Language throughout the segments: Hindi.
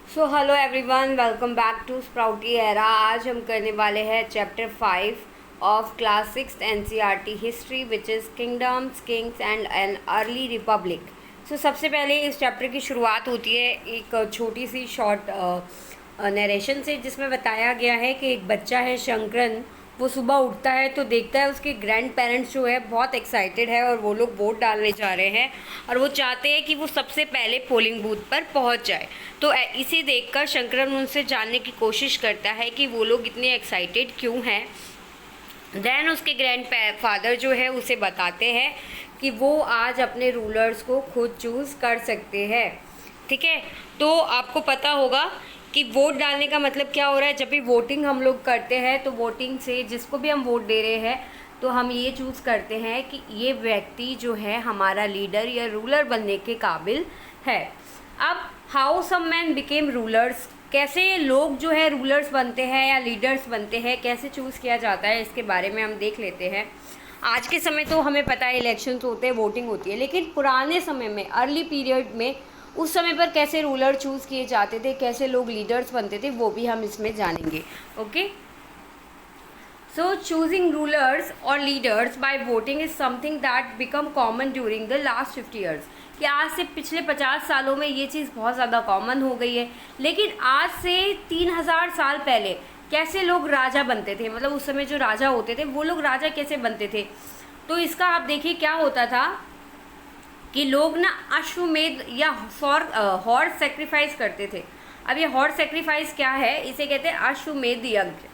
So hello everyone, welcome back to Sprouty Era. आज हम करने वाले हैं chapter 5 of class 6 NCERT history which is kingdoms, kings and an early republic. So सबसे पहले इस चैप्टर की शुरुआत होती है एक छोटी सी शॉर्ट नरेशन से, जिसमें बताया गया है कि एक बच्चा है शंकरन। वो सुबह उठता है तो देखता है उसके ग्रैंड पेरेंट्स जो है बहुत एक्साइटेड है और वो लोग वोट डालने जा रहे हैं और वो चाहते हैं कि वो सबसे पहले पोलिंग बूथ पर पहुंच जाए। तो इसे देखकर शंकरन उनसे जानने की कोशिश करता है कि वो लोग इतने एक्साइटेड क्यों हैं। देन उसके ग्रैंड फादर जो है उसे बताते हैं कि वो आज अपने रूलर्स को खुद चूज़ कर सकते हैं। ठीक है, तो आपको पता होगा कि वोट डालने का मतलब क्या हो रहा है। जब भी वोटिंग हम लोग करते हैं तो वोटिंग से जिसको भी हम वोट दे रहे हैं तो हम ये चूज़ करते हैं कि ये व्यक्ति जो है हमारा लीडर या रूलर बनने के काबिल है। अब how some man became rulers, कैसे लोग जो है रूलर्स बनते हैं या लीडर्स बनते हैं, कैसे चूज़ किया जाता है, इसके बारे में हम देख लेते हैं। आज के समय तो हमें पता है इलेक्शंस होते हैं, वोटिंग होती है, लेकिन पुराने समय में अर्ली पीरियड में उस समय पर कैसे रूलर चूज़ किए जाते थे, कैसे लोग लीडर्स बनते थे, वो भी हम इसमें जानेंगे। ओके, सो चूजिंग रूलर्स और leaders by voting is something that become common during the last 50 years. कि आज से पिछले 50 सालों में ये चीज़ बहुत ज़्यादा कॉमन हो गई है। लेकिन आज से 3000 साल पहले कैसे लोग राजा बनते थे, मतलब उस समय जो राजा होते थे वो लोग राजा कैसे बनते थे, तो इसका आप देखिए क्या होता था कि लोग ना अश्वमेध या हॉर्स सेक्रीफाइस करते थे। अब ये हॉर्स सेक्रीफाइस क्या है, इसे कहते हैं अश्वमेध यज्ञ।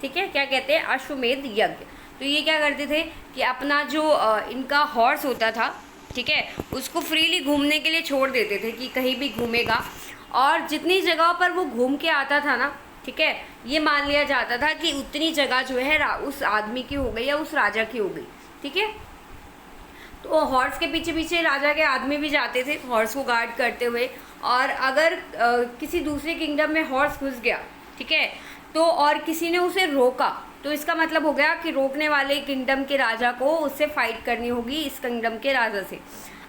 ठीक है, क्या कहते हैं, अश्वमेध यज्ञ। तो ये क्या करते थे कि अपना जो इनका हॉर्स होता था, ठीक है, उसको फ्रीली घूमने के लिए छोड़ देते थे कि कहीं भी घूमेगा, और जितनी जगह पर वो घूम के आता था ना, ठीक है, ये मान लिया जाता था कि उतनी जगह जो है उस आदमी की हो गई या उस राजा की हो गई। ठीक है, तो हॉर्स के पीछे पीछे राजा के आदमी भी जाते थे हॉर्स को गार्ड करते हुए। और अगर किसी दूसरे किंगडम में हॉर्स घुस गया, ठीक है, तो और किसी ने उसे रोका, तो इसका मतलब हो गया कि रोकने वाले किंगडम के राजा को उससे फाइट करनी होगी इस किंगडम के राजा से।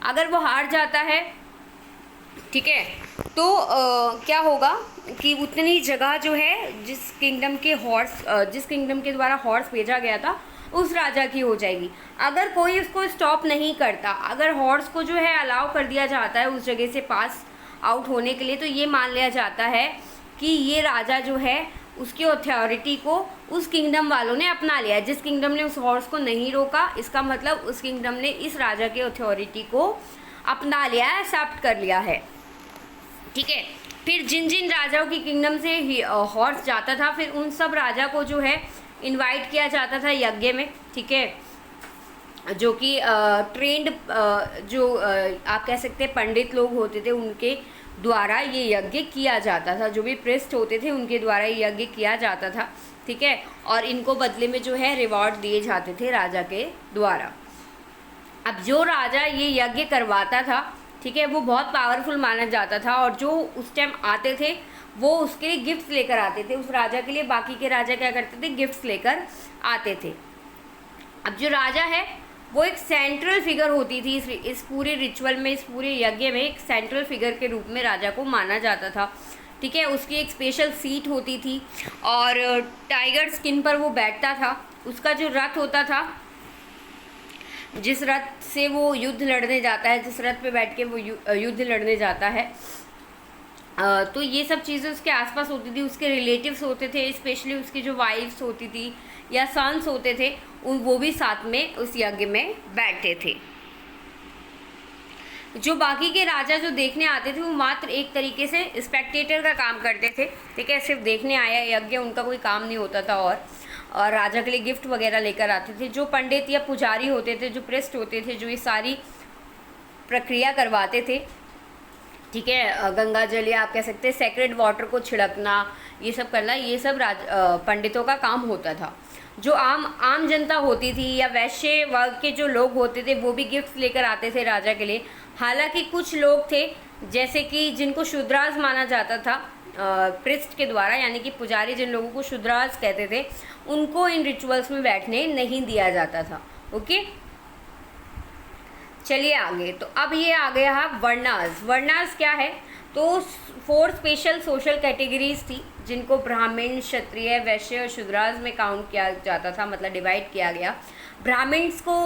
अगर वो हार जाता है, ठीक है, तो क्या होगा कि उतनी जगह जो है जिस किंगडम के द्वारा हॉर्स भेजा गया था उस राजा की हो जाएगी। अगर कोई उसको स्टॉप नहीं करता, अगर हॉर्स को जो है अलाउ कर दिया जाता है उस जगह से पास आउट होने के लिए, तो ये मान लिया जाता है कि ये राजा जो है उसकी अथॉरिटी को उस किंगडम वालों ने अपना लिया। जिस किंगडम ने उस हॉर्स को नहीं रोका, इसका मतलब उस किंगडम ने इस राजा के अथॉरिटी को अपना लिया है, एक्सेप्ट कर लिया है। ठीक है, फिर जिन जिन राजाओं की किंगडम से हॉर्स जाता था, फिर उन सब राजा को जो है इनवाइट किया जाता था यज्ञ में। ठीक है, जो कि ट्रेंड जो आप कह सकते हैं पंडित लोग होते थे, उनके द्वारा ये यज्ञ किया जाता था। जो भी प्रेस्ट होते थे उनके द्वारा ये यज्ञ किया जाता था। ठीक है, और इनको बदले में जो है रिवॉर्ड दिए जाते थे राजा के द्वारा। अब जो राजा ये यज्ञ करवाता था, ठीक है, वो बहुत पावरफुल माना जाता था, और जो उस टाइम आते थे वो उसके लिए गिफ्ट्स लेकर आते थे उस राजा के लिए। बाकी के राजा क्या करते थे, गिफ्ट्स लेकर आते थे। अब जो राजा है वो एक सेंट्रल फिगर होती थी इस पूरे रिचुअल में, इस पूरे यज्ञ में एक सेंट्रल फिगर के रूप में राजा को माना जाता था। ठीक है, उसकी एक स्पेशल सीट होती थी और टाइगर स्किन पर वो बैठता था। उसका जो रथ होता था, जिस रथ से वो युद्ध लड़ने जाता है, जिस रथ पे बैठ के वो युद्ध लड़ने जाता है, तो ये सब चीज़ें उसके आसपास होती थी। उसके रिलेटिव्स होते थे, स्पेशली उसकी जो वाइफ्स होती थी या सन्स होते थे, वो भी साथ में उस यज्ञ में बैठते थे। जो बाकी के राजा जो देखने आते थे वो मात्र एक तरीके से स्पेक्टेटर का काम करते थे। ठीक है, सिर्फ देखने आया यज्ञ, उनका कोई काम नहीं होता था। और राजा के लिए गिफ्ट वगैरह लेकर आते थे। जो पंडित या पुजारी होते थे, जो प्रेस्ट होते थे, जो ये सारी प्रक्रिया करवाते थे, ठीक है, गंगा जल या आप कह सकते हैं सेक्रेड वाटर को छिड़कना, ये सब करना, ये सब पंडितों का काम होता था। जो आम जनता होती थी या वैश्य वर्ग के जो लोग होते थे वो भी गिफ्ट लेकर आते थे राजा के लिए। हालांकि कुछ लोग थे जैसे कि जिनको शूद्रास माना जाता था प्रिस्ट के द्वारा, यानी कि पुजारी जिन लोगों को शूद्रास कहते थे, उनको इन रिचुअल्स में बैठने नहीं दिया जाता था। ओके, चलिए आगे। तो अब ये आ गया है वर्णास। वर्णास क्या है? तो 4 स्पेशल सोशल कैटेगरीज थी जिनको ब्राह्मण, क्षत्रिय, वैश्य और शूद्रास में काउंट किया जाता था, मतलब डिवाइड किया गया। ब्राह्मण्स को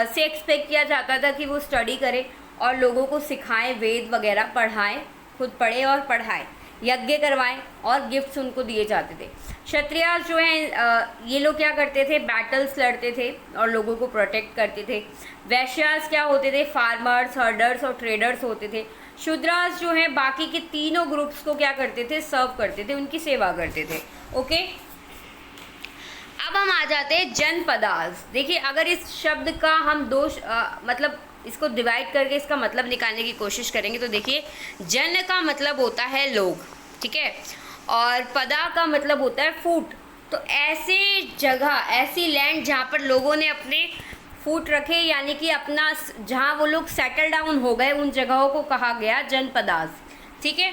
से एक्सपेक्ट किया जाता था कि वो स्टडी करें और लोगों को सिखाएं, वेद वगैरह पढ़ाएं, खुद पढ़े और पढ़ाएं, यज्ञ करवाएं और गिफ्ट्स उनको दिए जाते थे। क्षत्रिय जो हैं ये लोग क्या करते थे? बैटल्स लड़ते थे और लोगों को प्रोटेक्ट करते थे। वैश्यास क्या होते थे? फार्मर्स, हर्डर्स और ट्रेडर्स होते थे। शूद्रास जो हैं बाकी के तीनों ग्रुप्स को क्या करते थे? सर्व करते थे, उनकी सेवा करते थे। ओके, अब हम आ जाते हैं जनपदास। देखिए, अगर इस शब्द का हम मतलब इसको डिवाइड करके इसका मतलब निकालने की कोशिश करेंगे तो देखिए, जन का मतलब होता है लोग, ठीक है, और पदा का मतलब होता है फूट। तो ऐसे जगह, ऐसी लैंड जहाँ पर लोगों ने अपने फूट रखे, यानी कि अपना जहाँ वो लोग सेटल डाउन हो गए, उन जगहों को कहा गया जनपदास, ठीक है।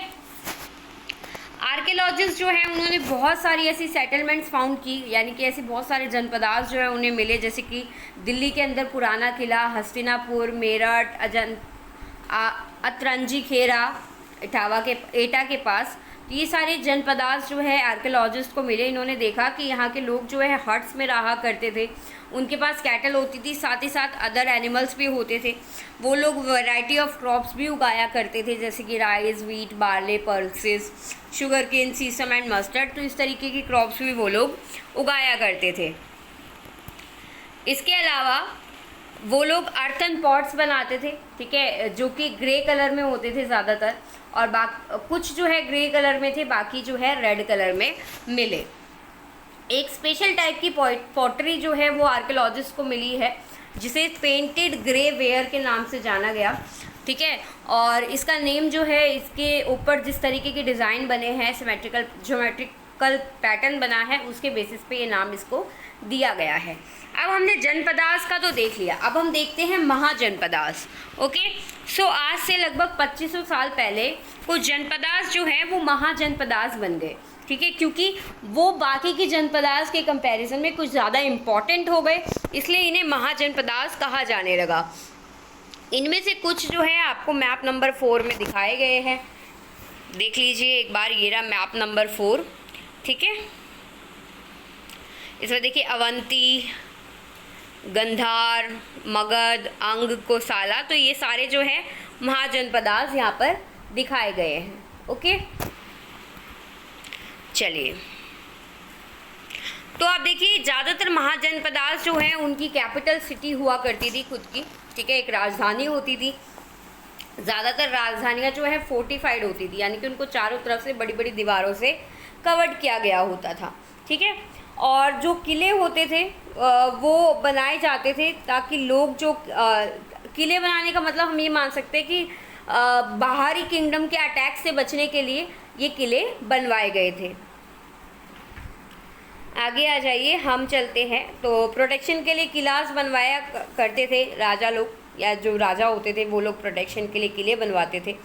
आर्कियोलॉजिस्ट जो हैं उन्होंने बहुत सारी ऐसी सेटलमेंट्स फाउंड की, यानी कि ऐसी बहुत सारे जनपदास जो है उन्हें मिले, जैसे कि दिल्ली के अंदर पुराना किला, हस्तिनापुर, मेरठ, अतरंजी खेरा, एटा के पास। तो ये सारे जनपदास जो है आर्कियोलॉजिस्ट को मिले। इन्होंने देखा कि यहाँ के लोग जो है हट्स में रहा करते थे, उनके पास कैटल होती थी, साथ ही साथ अदर एनिमल्स भी होते थे। वो लोग वैरायटी ऑफ क्रॉप्स भी उगाया करते थे, जैसे कि rice, wheat, barley, pulses, sugarcane, sesame and mustard. तो इस तरीके की क्रॉप्स भी वो लोग उगाया करते थे। इसके अलावा वो लोग अर्थन पॉट्स बनाते थे, ठीक है, जो कि ग्रे कलर में होते थे ज़्यादातर, और कुछ जो है ग्रे कलर में थे, बाकी जो है रेड कलर में मिले। एक स्पेशल टाइप की पॉटरी जो है वो आर्कियोलॉजिस्ट को मिली है, जिसे पेंटेड ग्रे वेयर के नाम से जाना गया, ठीक है। और इसका नेम जो है, इसके ऊपर जिस तरीके के डिज़ाइन बने हैं, सिमेट्रिकल ज्योमेट्रिकल पैटर्न बना है, उसके बेसिस पे ये नाम इसको दिया गया है। अब हमने जनपदास का तो देख लिया, अब हम देखते हैं महाजनपदास। ओके, सो आज से लगभग 2500 साल पहले कुछ जनपदास जो हैं वो महाजनपदास बन गए, ठीक है, क्योंकि वो बाकी की जनपदास के कंपैरिजन में कुछ ज़्यादा इम्पॉर्टेंट हो गए, इसलिए इन्हें महाजनपदास कहा जाने लगा। इनमें से कुछ जो है आपको मैप नंबर 4 में दिखाए गए हैं, देख लीजिए एक बार, ये रहा मैप नंबर 4, ठीक है। इसमें देखिए अवंती, गंधार, मगध, अंग, कोसाला, तो ये सारे जो है महाजनपदास यहाँ पर दिखाए गए हैं। ओके, चलिए, तो आप देखिए ज़्यादातर महाजनपदास जो हैं उनकी कैपिटल सिटी हुआ करती थी खुद की, ठीक है, एक राजधानी होती थी। ज़्यादातर राजधानियाँ जो है फोर्टिफाइड होती थी, यानी कि उनको चारों तरफ से बड़ी बड़ी दीवारों से कवर्ड किया गया होता था, ठीक है। और जो किले होते थे वो बनाए जाते थे ताकि लोग जो किले बनाने का मतलब हम ये मान सकते हैं कि बाहरी किंगडम के अटैक से बचने के लिए ये किले बनवाए गए थे। आगे आ जाइए, हम चलते हैं। तो प्रोटेक्शन के लिए किलास बनवाया करते थे राजा लोग, या जो राजा होते थे वो लोग प्रोटेक्शन के लिए किले बनवाते थे।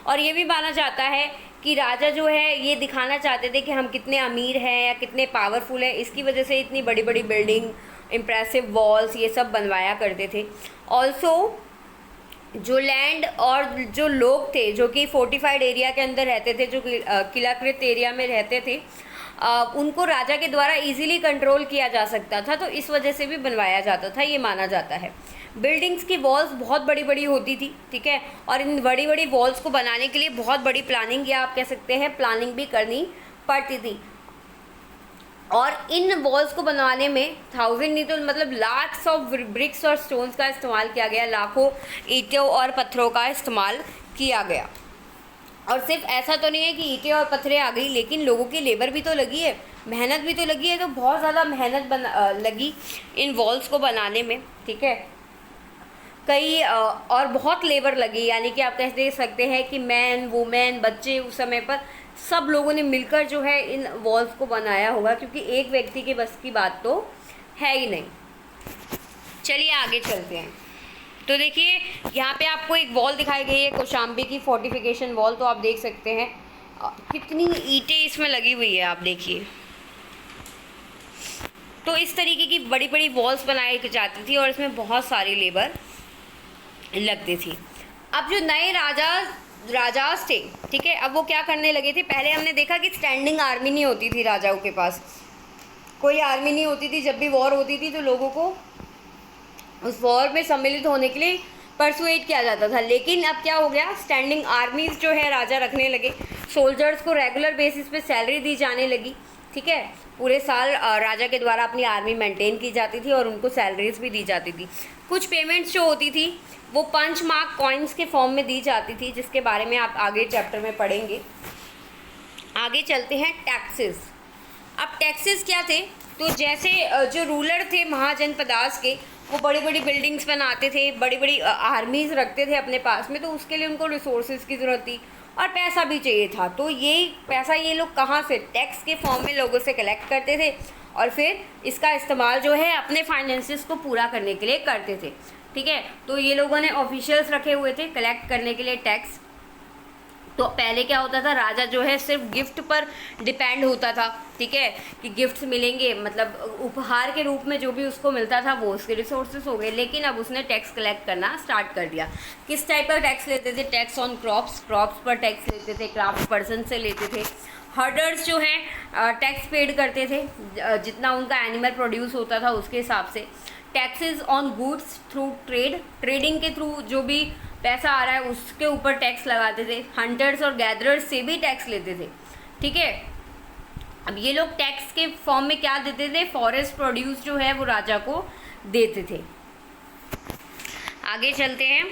और ये भी माना जाता है कि राजा जो है ये दिखाना चाहते थे कि हम कितने अमीर हैं या कितने पावरफुल हैं, इसकी वजह से इतनी बड़ी बड़ी बिल्डिंग, इम्प्रेसिव वॉल्स, ये सब बनवाया करते थे। ऑल्सो जो लैंड और जो लोग थे जो कि फोर्टिफाइड एरिया के अंदर रहते थे, जो किलाकृत एरिया में रहते थे, उनको राजा के द्वारा इजीली कंट्रोल किया जा सकता था, तो इस वजह से भी बनवाया जाता था, ये माना जाता है। बिल्डिंग्स की वॉल्स बहुत बड़ी बड़ी होती थी, ठीक है, और इन बड़ी बड़ी वॉल्स को बनाने के लिए बहुत बड़ी प्लानिंग, या आप कह सकते हैं प्लानिंग भी करनी पड़ती थी। और इन वॉल्स को बनवाने में 1000 नहीं तो मतलब लाख्स ऑफ ब्रिक्स और स्टोन्स का इस्तेमाल किया गया, लाखों ईंटों और पत्थरों का इस्तेमाल किया गया। और सिर्फ ऐसा तो नहीं है कि ईंटें और पत्थरें आ गई, लेकिन लोगों की लेबर भी तो लगी है, मेहनत भी तो लगी है, तो बहुत ज़्यादा मेहनत लगी इन वॉल्स को बनाने में, ठीक है। कई और बहुत लेबर लगी, यानी कि आप कह सकते हैं कि मैन, वुमेन, बच्चे, उस समय पर सब लोगों ने मिलकर जो है इन वॉल्स को बनाया होगा, क्योंकि एक व्यक्ति के बस की बात तो है ही नहीं। चलिए आगे चलते हैं। तो देखिए यहाँ पे आपको एक वॉल दिखाई गई है, कौशाम्बी की फोर्टिफिकेशन वॉल, तो आप देख सकते हैं कितनी ईंटें इसमें लगी हुई है, आप देखिए। तो इस तरीके की बड़ी बड़ी वॉल्स बनाई जाती थी और इसमें बहुत सारी लेबर लगती थी। अब जो नए राजास थे, ठीक है, अब वो क्या करने लगे थे, पहले हमने देखा कि स्टैंडिंग आर्मी नहीं होती थी राजाओं के पास, कोई आर्मी नहीं होती थी। जब भी वॉर होती थी तो लोगों को उस वॉर में सम्मिलित होने के लिए परसुएट किया जाता था। लेकिन अब क्या हो गया, स्टैंडिंग आर्मीज जो है राजा रखने लगे, सोल्जर्स को रेगुलर बेसिस पे सैलरी दी जाने लगी, ठीक है, पूरे साल राजा के द्वारा अपनी आर्मी मेंटेन की जाती थी और उनको सैलरीज भी दी जाती थी। कुछ पेमेंट्स जो होती थी वो पंच मार्क कॉइन्स के फॉर्म में दी जाती थी, जिसके बारे में आप आगे चैप्टर में पढ़ेंगे। आगे चलते हैं टैक्सेस। अब टैक्सेस क्या थे, तो जैसे जो रूलर थे महाजनपदास के, वो बड़ी बड़ी बिल्डिंग्स बनाते थे, बड़ी बड़ी आर्मीज रखते थे अपने पास में, तो उसके लिए उनको रिसोर्सेज की ज़रूरत थी और पैसा भी चाहिए था। तो ये पैसा ये लोग कहाँ से, टैक्स के फॉर्म में लोगों से कलेक्ट करते थे और फिर इसका इस्तेमाल जो है अपने फाइनेंसेस को पूरा करने के लिए करते थे, ठीक है। तो ये लोगों ने ऑफिशियल्स रखे हुए थे कलेक्ट करने के लिए टैक्स। तो पहले क्या होता था, राजा जो है सिर्फ गिफ्ट पर डिपेंड होता था, ठीक है, कि गिफ्ट्स मिलेंगे, मतलब उपहार के रूप में जो भी उसको मिलता था वो उसके रिसोर्सेज हो गए। लेकिन अब उसने टैक्स कलेक्ट करना स्टार्ट कर दिया। किस टाइप का टैक्स लेते थे, टैक्स ऑन क्रॉप्स पर टैक्स लेते थे, क्राफ्ट पर्सन से लेते थे। हर्डर्स जो हैं टैक्स पेड करते थे, जितना उनका एनिमल प्रोड्यूस होता था उसके हिसाब से। Taxes on goods through trading के थ्रू जो भी पैसा आ रहा है उसके ऊपर टैक्स लगाते थे। हंटर्स और गैदरर्स से भी टैक्स लेते थे, ठीक है। अब ये लोग टैक्स के फॉर्म में क्या देते थे, फॉरेस्ट प्रोड्यूस जो है वो राजा को देते थे। आगे चलते हैं,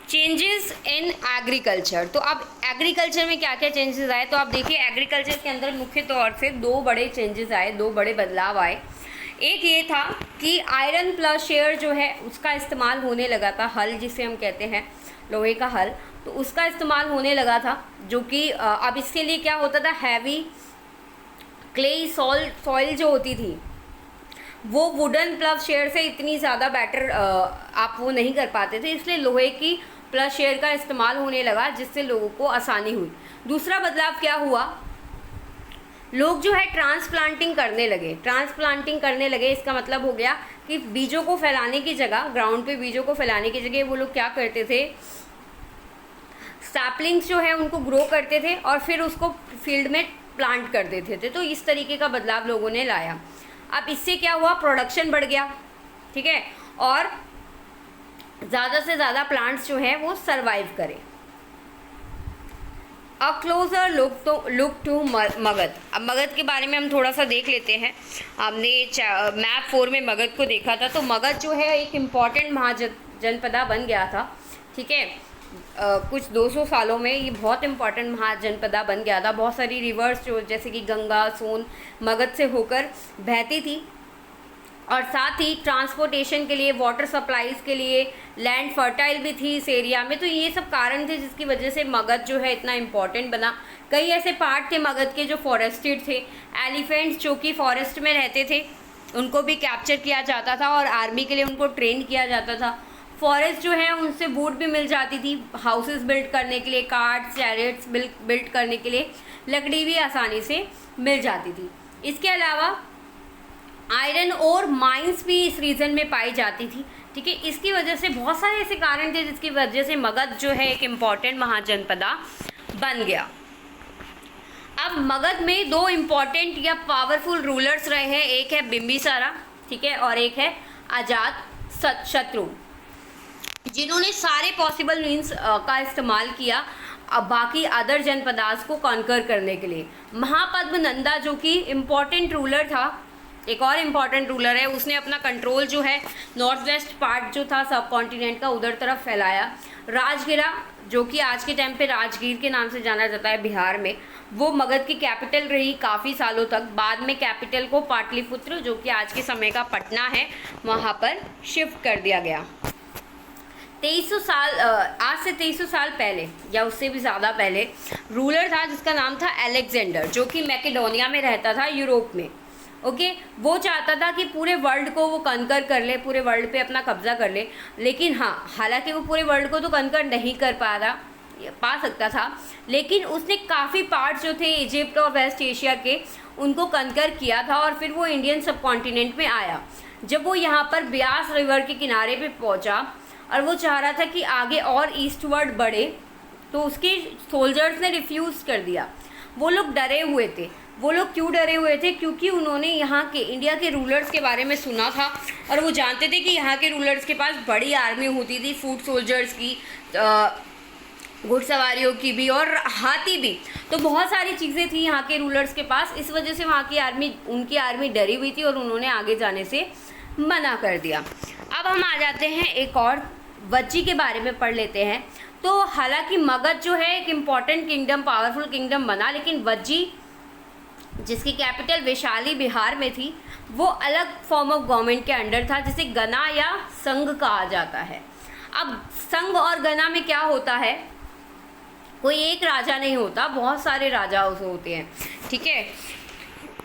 चेंजेस इन एग्रीकल्चर। तो अब एग्रीकल्चर में क्या क्या चेंजेस आए, तो आप देखिए एग्रीकल्चर के अंदर मुख्य तौर से दो बड़े चेंजेस आए, दो बड़े बदलाव आए। एक ये था कि आयरन प्लाउशेयर जो है उसका इस्तेमाल होने लगा था, हल जिसे हम कहते हैं लोहे का हल, तो उसका इस्तेमाल होने लगा था, जो कि अब इसके लिए क्या होता था, हैवी क्लेई सॉइल जो होती थी वो वुडन प्लाउशेयर से इतनी ज़्यादा बेटर आप वो नहीं कर पाते थे, इसलिए लोहे की प्लाउशेयर का इस्तेमाल होने लगा, जिससे लोगों को आसानी हुई। दूसरा बदलाव क्या हुआ, लोग जो है ट्रांसप्लांटिंग करने लगे। इसका मतलब हो गया कि बीजों को फैलाने की जगह, ग्राउंड पे बीजों को फैलाने की जगह वो लोग क्या करते थे, सैपलिंग्स जो है उनको ग्रो करते थे और फिर उसको फील्ड में प्लांट कर देते थे। तो इस तरीके का बदलाव लोगों ने लाया। अब इससे क्या हुआ, प्रोडक्शन बढ़ गया, ठीक है, और ज़्यादा से ज़्यादा प्लांट्स जो है वो सरवाइव करें। अ क्लोजर लुक टू मगध। अब मगध के बारे में हम थोड़ा सा देख लेते हैं। हमने मैप 4 में मगध को देखा था, तो मगध जो है एक इम्पॉर्टेंट महाजनपदा बन गया था, ठीक है। कुछ 200 सालों में ये बहुत इम्पॉर्टेंट महाजनपदा बन गया था। बहुत सारी रिवर्स जो जैसे कि गंगा, सोन मगध से होकर बहती थी, और साथ ही ट्रांसपोर्टेशन के लिए, वाटर सप्लाईज़ के लिए, लैंड फर्टाइल भी थी इस एरिया में। तो ये सब कारण थे जिसकी वजह से मगध जो है इतना इम्पॉर्टेंट बना। कई ऐसे पार्ट थे मगध के जो फॉरेस्टेड थे। एलिफेंट्स जो कि फॉरेस्ट में रहते थे उनको भी कैप्चर किया जाता था और आर्मी के लिए उनको ट्रेन किया जाता था। फॉरेस्ट जो है उनसे वुड भी मिल जाती थी, हाउसेस बिल्ड करने के लिए, कार्ट्स, चैरियट्स बिल्ड करने के लिए लकड़ी भी आसानी से मिल जाती थी। इसके अलावा आयरन और माइंस भी इस रीजन में पाई जाती थी, ठीक है। इसकी वजह से बहुत सारे ऐसे कारण थे जिसकी वजह से मगध जो है एक इम्पॉर्टेंट महाजनपदा बन गया। अब मगध में दो इम्पॉर्टेंट या पावरफुल रूलर्स रहे हैं, एक है बिंबिसारा, ठीक है, और एक है अजात शत्रु, जिन्होंने सारे पॉसिबल मीन्स का इस्तेमाल किया बाकी अदर जनपदास को कॉन्कर करने के लिए। महापद्मनंदा जो कि इम्पॉर्टेंट रूलर था, एक और इम्पॉर्टेंट रूलर है, उसने अपना कंट्रोल जो है नॉर्थ वेस्ट पार्ट जो था सब कॉन्टिनेंट का उधर तरफ फैलाया। राजगिरा जो कि आज के टाइम पे राजगीर के नाम से जाना जाता है बिहार में, वो मगध की कैपिटल रही काफ़ी सालों तक। बाद में कैपिटल को पाटलिपुत्र जो कि आज के समय का पटना है वहाँ पर शिफ्ट कर दिया गया। 2300 साल आज से 2300 साल पहले या उससे भी ज़्यादा पहले रूलर था जिसका नाम था अलेक्जेंडर, जो कि मैकेडोनिया में रहता था यूरोप में। ओके, वो चाहता था कि पूरे वर्ल्ड को वो कनकर कर ले, पूरे वर्ल्ड पे अपना कब्जा कर ले। लेकिन हाँ, हालांकि वो पूरे वर्ल्ड को तो कनकर नहीं कर पा रहा, पा सकता था, लेकिन उसने काफ़ी पार्ट्स जो थे इजिप्ट और वेस्ट एशिया के उनको कंकर किया था और फिर वो इंडियन सब कॉन्टिनेंट में आया। जब वो यहाँ पर ब्यास रिवर के किनारे पे पहुँचा और वो चाह रहा था कि आगे और ईस्टवर्ड बढ़े, तो उसके सोल्जर्स ने रिफ्यूज़ कर दिया। वो लोग डरे हुए थे। वो लोग क्यों डरे हुए थे? क्योंकि उन्होंने यहाँ के इंडिया के रूलर्स के बारे में सुना था और वो जानते थे कि यहाँ के रूलर्स के पास बड़ी आर्मी होती थी, फूट सोल्जर्स की, घुड़सवारियों की भी और हाथी भी। तो बहुत सारी चीज़ें थी यहाँ के रूलर्स के पास, इस वजह से वहाँ की आर्मी, उनकी आर्मी डरी हुई थी और उन्होंने आगे जाने से मना कर दिया। अब हम आ जाते हैं एक और वज्जी के बारे में पढ़ लेते हैं। तो हालांकि मगध जो है एक इम्पॉर्टेंट किंगडम, पावरफुल किंगडम बना, लेकिन वज्जी जिसकी कैपिटल वैशाली बिहार में थी, वो अलग फॉर्म ऑफ गवर्नमेंट के अंडर था, जिसे गना या संघ कहा जाता है। अब संघ और गना में क्या होता है? कोई एक राजा नहीं होता, बहुत सारे राजा होते हैं, ठीक है।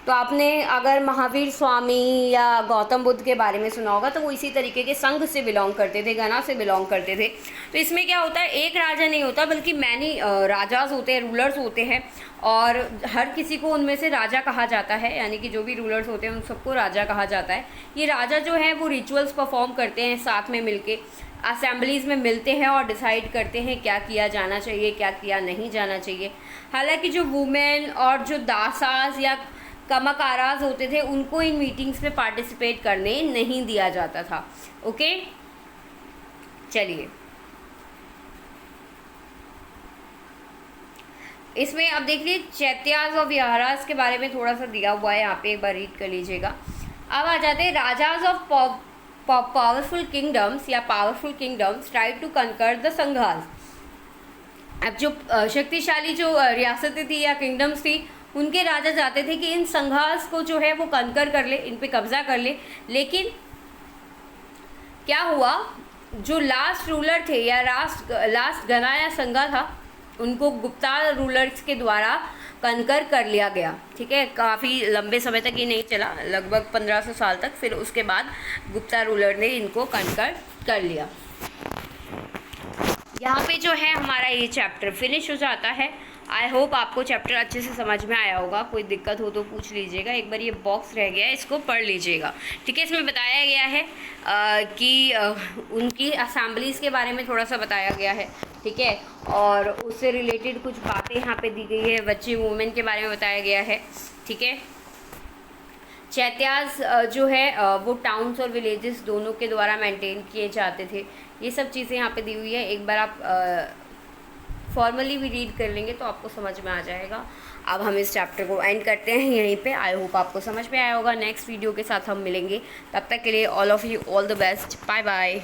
तो आपने अगर महावीर स्वामी या गौतम बुद्ध के बारे में सुना होगा तो वो इसी तरीके के संघ से बिलोंग करते थे, गना से बिलोंग करते थे। तो इसमें क्या होता है, एक राजा नहीं होता बल्कि मैनी राजाज होते हैं, रूलर्स होते हैं, और हर किसी को उनमें से राजा कहा जाता है, यानी कि जो भी रूलर्स होते हैं उन सबको राजा कहा जाता है। ये राजा जो है वो रिचुअल्स परफॉर्म करते हैं, साथ में मिलके असेंबलीज़ में मिलते हैं और डिसाइड करते हैं क्या किया जाना चाहिए, क्या किया नहीं जाना चाहिए। हालांकि जो वुमेन और जो दासाज या कमाकाराज होते थे उनको इन मीटिंग्स में पार्टिसिपेट करने नहीं दिया जाता था। ओके, चलिए इसमें अब देख लीजिए चैत्याज और विहाराज के बारे में थोड़ा सा दिया हुआ है, यहाँ पे एक बार रीड कर लीजिएगा। अब आ जाते हैं राजाज ऑफ पावरफुल किंगडम्स या पावरफुल किंगडम्स ट्राई टू कंकर द संघास। अब जो शक्तिशाली जो रियासतें थी या किंगडम्स थी, उनके राजा चाहते थे कि इन संघास को जो है वो कंकर कर ले, इन पे कब्जा कर ले। लेकिन क्या हुआ, जो लास्ट रूलर थे या लास्ट गना या संघा था, उनको गुप्ता रूलर्स के द्वारा कंकर कर लिया गया। ठीक है, काफ़ी लंबे समय तक ये नहीं चला, लगभग 1500 साल तक। फिर उसके बाद गुप्ता रूलर ने इनको कंकर कर लिया। यहाँ पे जो है हमारा ये चैप्टर फिनिश हो जाता है। आई होप आपको चैप्टर अच्छे से समझ में आया होगा। कोई दिक्कत हो तो पूछ लीजिएगा। एक बार ये बॉक्स रह गया है, इसको पढ़ लीजिएगा। ठीक है, इसमें बताया गया है कि उनकी असेंबलीज़ के बारे में थोड़ा सा बताया गया है। ठीक है, और उससे रिलेटेड कुछ बातें यहाँ पे दी गई है। बच्चे वुमेन के बारे में बताया गया है। ठीक है, चैत्याज जो है वो टाउन्स और विलेजेस दोनों के द्वारा मेंटेन किए जाते थे। ये सब चीज़ें यहाँ पे दी हुई है। एक बार आप फॉर्मली भी रीड कर लेंगे तो आपको समझ में आ जाएगा। अब हम इस चैप्टर को एंड करते हैं यहीं पे। आई होप आपको समझ में आया होगा। नेक्स्ट वीडियो के साथ हम मिलेंगे, तब तक के लिए all of you all the best, bye bye.